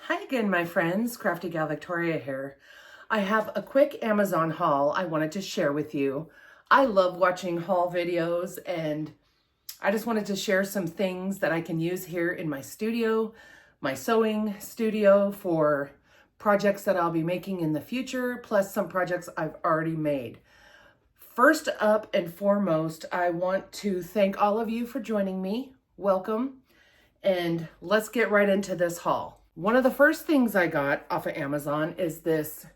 Hi again, my friends. Crafty Gal Victoria here. I have a quick Amazon haul I wanted to share with you. I love watching haul videos, and I just wanted to share some things that I can use here in my studio, my sewing studio, for projects that I'll be making in the future, plus some projects I've already made. First up and foremost, I want to thank all of you for joining me. Welcome. And let's get right into this haul. One of the first things I got off of Amazon is this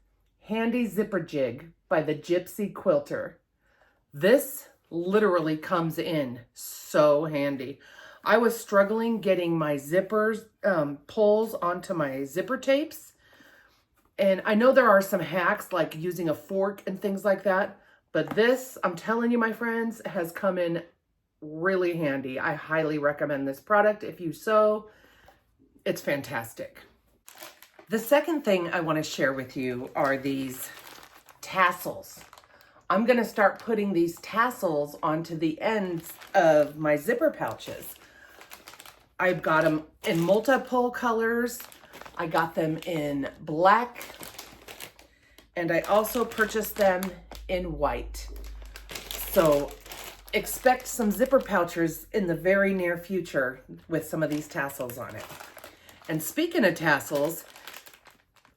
handy zipper jig by the Gypsy Quilter. This literally comes in so handy. I was struggling getting my zippers pulls onto my zipper tapes. And I know there are some hacks like using a fork and things like that, but this, I'm telling you, my friends, has come in really handy. I highly recommend this product if you sew. It's fantastic. The second thing I want to share with you are these tassels. I'm going to start putting these tassels onto the ends of my zipper pouches. I've got them in multiple colors. I got them in black, and I also purchased them in white. So expect some zipper pouches in the very near future with some of these tassels on it. And speaking of tassels,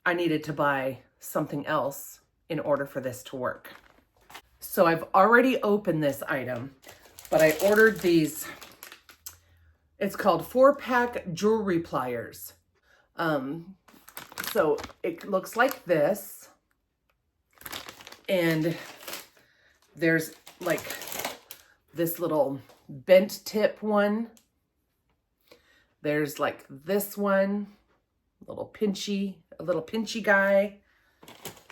I needed to buy something else in order for this to work. So I've already opened this item, but I ordered these. It's called 4-pack jewelry pliers. So it looks like this. And there's like this little bent tip one. There's like this one, a little pinchy guy.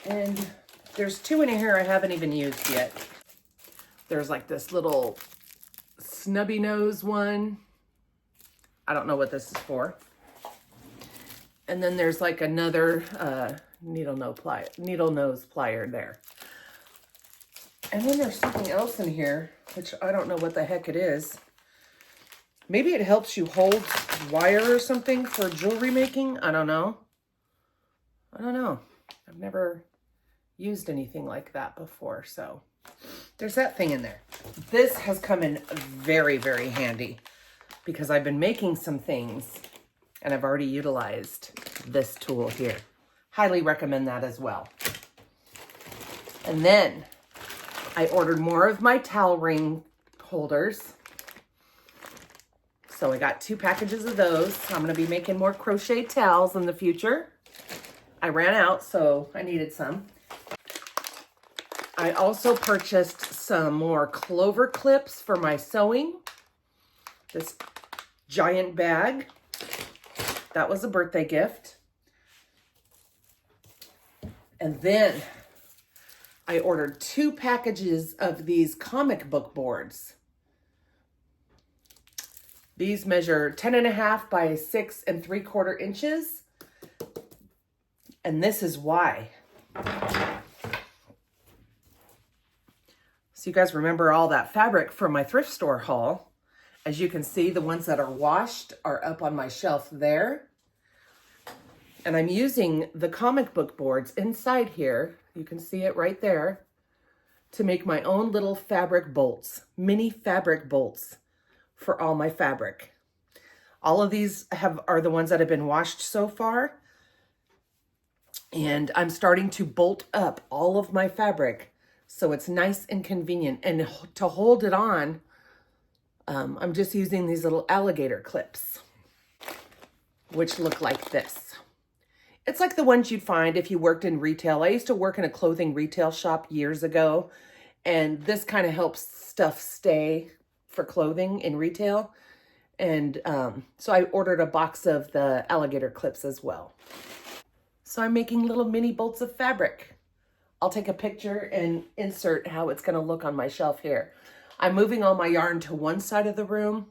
And there's two in here I haven't even used yet. There's like this little snubby nose one. I don't know what this is for. And then there's like another needle nose plier there. And then there's something else in here, which I don't know what the heck it is. Maybe it helps you hold wire or something for jewelry making. I don't know. I've never used anything like that before. So there's that thing in there. This has come in very, very handy because I've been making some things and I've already utilized this tool here. Highly recommend that as well. And then I ordered more of my towel ring holders. So I got 2 packages of those. I'm going to be making more crochet towels in the future. I ran out, so I needed some. I also purchased some more clover clips for my sewing. This giant bag. That was a birthday gift. And then I ordered 2 packages of these comic book boards. These measure 10.5 by 6 3/4 inches. And this is why. So you guys remember all that fabric from my thrift store haul. As you can see, the ones that are washed are up on my shelf there. And I'm using the comic book boards inside here. You can see it right there, to make my own little fabric bolts, mini fabric bolts for all my fabric. All of these are the ones that have been washed so far. And I'm starting to bolt up all of my fabric so it's nice and convenient. And to hold it on, I'm just using these little alligator clips, which look like this. It's like the ones you'd find if you worked in retail. I used to work in a clothing retail shop years ago, and this kind of helps stuff stay for clothing in retail. And so I ordered a box of the alligator clips as well. So I'm making little mini bolts of fabric. I'll take a picture and insert how it's going to look on my shelf here. I'm moving all my yarn to one side of the room,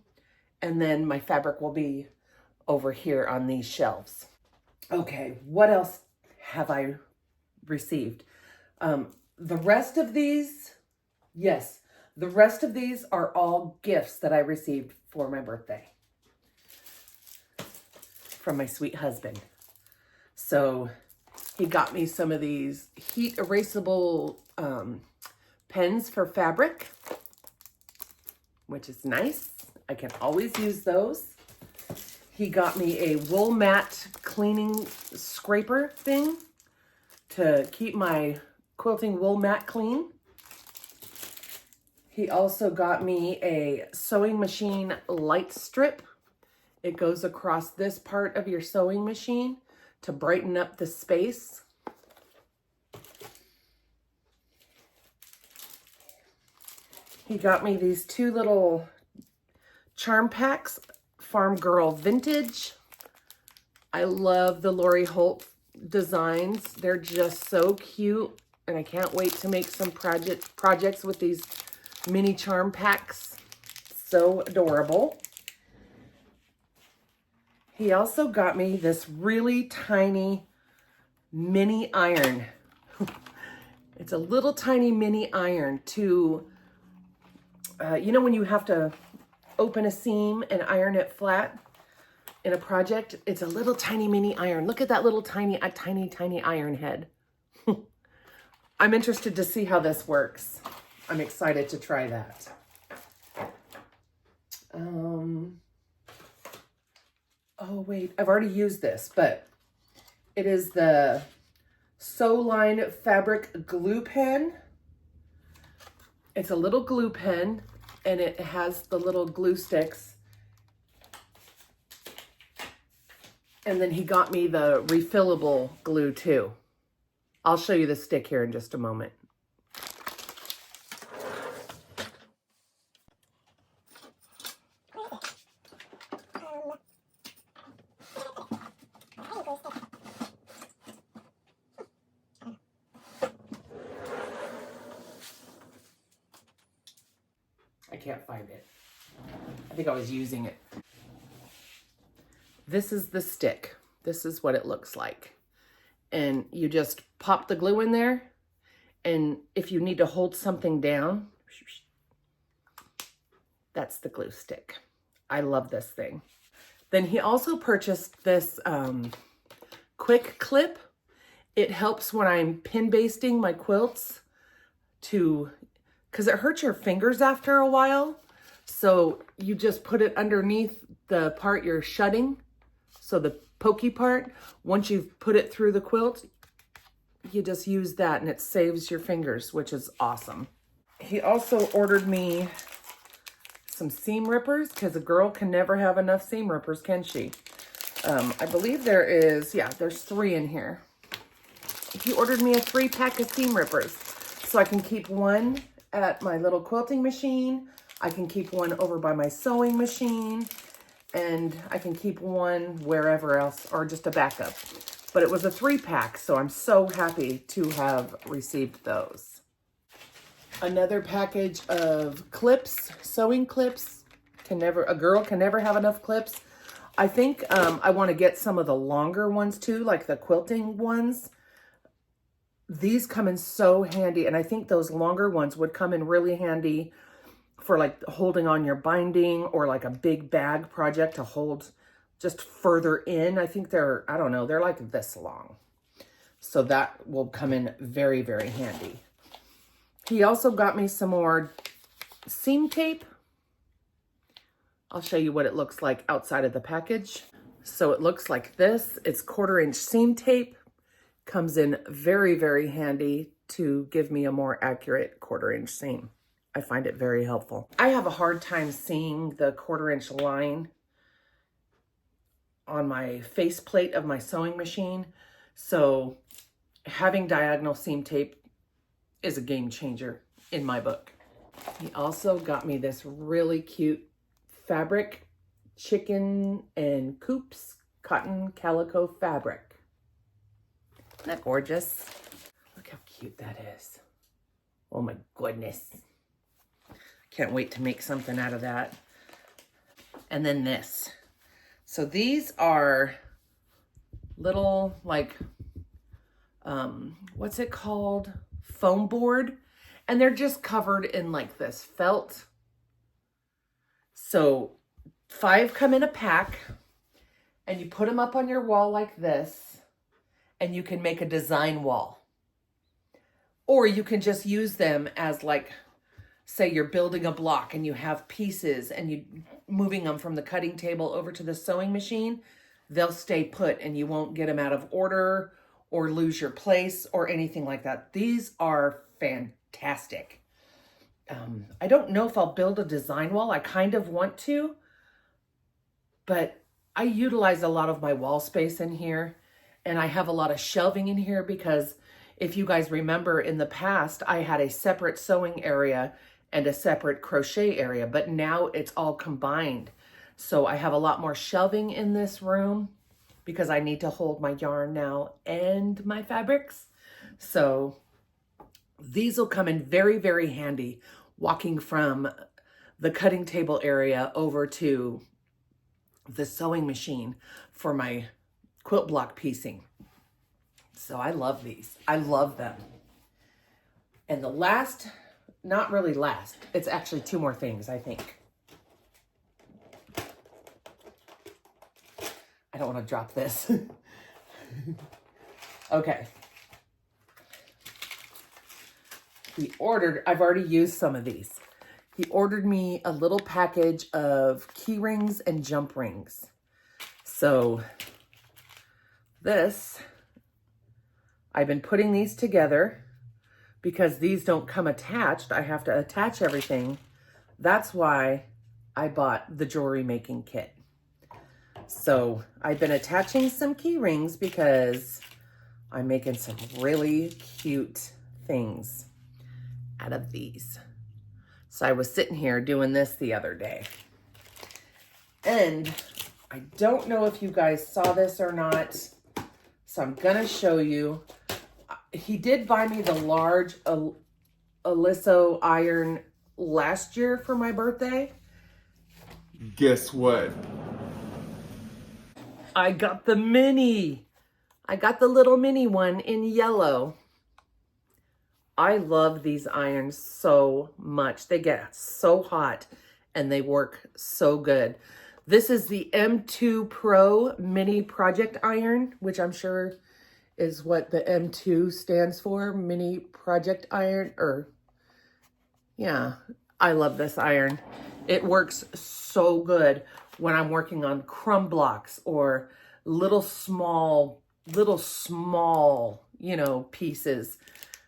and then my fabric will be over here on these shelves. Okay, what else have I received? The rest of these, yes, the rest of these are all gifts that I received for my birthday from my sweet husband. So he got me some of these heat erasable pens for fabric, which is nice. I can always use those. He got me a wool mat cleaning scraper thing to keep my quilting wool mat clean. He also got me a sewing machine light strip. It goes across this part of your sewing machine to brighten up the space. He got me these 2 little charm packs, Farm Girl Vintage. I love the Lori Holt designs. They're just so cute, and I can't wait to make some projects with these mini charm packs. So adorable. He also got me this really tiny mini iron. It's a little tiny mini iron to, you know when you have to open a seam and iron it flat in a project? It's a little tiny mini iron. Look at that little tiny iron head. I'm interested to see how this works. I'm excited to try that. Oh wait, I've already used this, but it is the Sew Line Fabric Glue Pen. It's a little glue pen, and it has the little glue sticks. And then he got me the refillable glue too. I'll show you the stick here in just a moment. I can't find it. I think I was using it. This is the stick. This is what it looks like. And you just pop the glue in there. And if you need to hold something down, that's the glue stick. I love this thing. Then he also purchased this quick clip. It helps when I'm pin basting my quilts because it hurts your fingers after a while. So you just put it underneath the part you're shutting. So the pokey part, once you've put it through the quilt, you just use that and it saves your fingers, which is awesome. He also ordered me some seam rippers because a girl can never have enough seam rippers, can she? I believe there's 3 in here. He ordered me a 3-pack of seam rippers so I can keep one at my little quilting machine. I can keep one over by my sewing machine, and I can keep one wherever else, or just a backup. But it was a 3-pack, so I'm so happy to have received those. Another package of clips, sewing clips. A girl can never have enough clips. I think I want to get some of the longer ones too, like the quilting ones. These come in so handy, and I think those longer ones would come in really handy for like holding on your binding or like a big bag project to hold just further in. I think they're like this long. So that will come in very, very handy. He also got me some more seam tape. I'll show you what it looks like outside of the package. So it looks like this. It's 1/4-inch seam tape. Comes in very, very handy to give me a more accurate 1/4-inch seam. I find it very helpful. I have a hard time seeing the 1/4-inch line on my faceplate of my sewing machine. So having diagonal seam tape is a game changer in my book. He also got me this really cute fabric, chicken and coops cotton calico fabric. Isn't that gorgeous? Look how cute that is. Oh my goodness. Can't wait to make something out of that. And then this. So these are little, like, what's it called? foam board, and they're just covered in like this felt. So 5 come in a pack, and you put them up on your wall like this, and you can make a design wall. Or you can just use them as, like, say you're building a block and you have pieces and you moving them from the cutting table over to the sewing machine. They'll stay put and you won't get them out of order or lose your place or anything like that. These are fantastic. I don't know if I'll build a design wall. I kind of want to, but I utilize a lot of my wall space in here, and I have a lot of shelving in here because if you guys remember in the past, I had a separate sewing area and a separate crochet area, but now it's all combined. So I have a lot more shelving in this room because I need to hold my yarn now and my fabrics. So these will come in very, very handy walking from the cutting table area over to the sewing machine for my quilt block piecing. So I love these. I love them. And the last, not really last, it's actually 2 more things, I think. I don't want to drop this. Okay. He ordered, I've already used some of these. He ordered me a little package of key rings and jump rings. So this, I've been putting these together because these don't come attached. I have to attach everything. That's why I bought the jewelry making kit. So I've been attaching some key rings because I'm making some really cute things out of these. So I was sitting here doing this the other day. And I don't know if you guys saw this or not, so I'm gonna show you. He did buy me the large Aliso iron last year for my birthday. Guess what? I got the mini. I got the little mini one in yellow. I love these irons so much. They get so hot and they work so good. This is the M2 Pro Mini Project Iron, which I'm sure is what the M2 stands for, Mini Project Iron, or yeah, I love this iron. It works so good when I'm working on crumb blocks or little small, you know, pieces.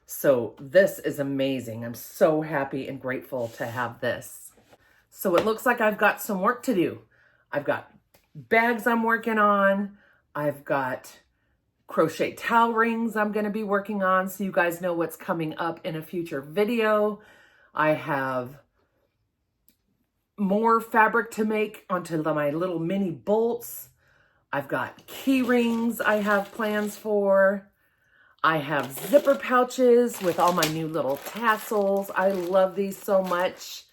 So this is amazing. I'm so happy and grateful to have this. So it looks like I've got some work to do. I've got bags I'm working on. I've got crochet towel rings I'm going to be working on, so you guys know what's coming up in a future video. I have more fabric to make onto my little mini bolts. I've got key rings I have plans for. I have zipper pouches with all my new little tassels. I love these so much.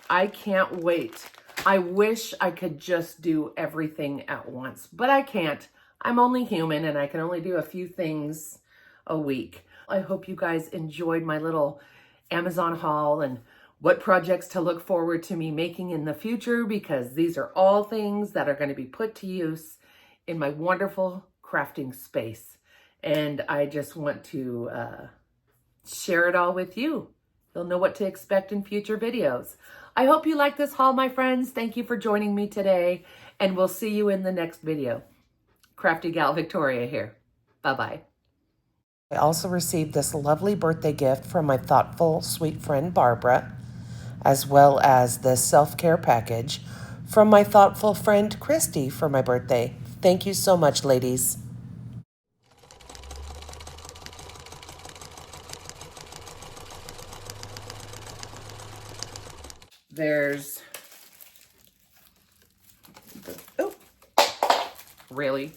I can't wait. I wish I could just do everything at once, but I can't. I'm only human and I can only do a few things a week. I hope you guys enjoyed my little Amazon haul and what projects to look forward to me making in the future, because these are all things that are going to be put to use in my wonderful crafting space. And I just want to share it all with you. You'll know what to expect in future videos. I hope you like this haul, my friends. Thank you for joining me today, and we'll see you in the next video. Crafty Gal Victoria here. Bye-bye. I also received this lovely birthday gift from my thoughtful, sweet friend, Barbara, as well as this self-care package from my thoughtful friend, Christy, for my birthday. Thank you so much, ladies. There's, oh, really?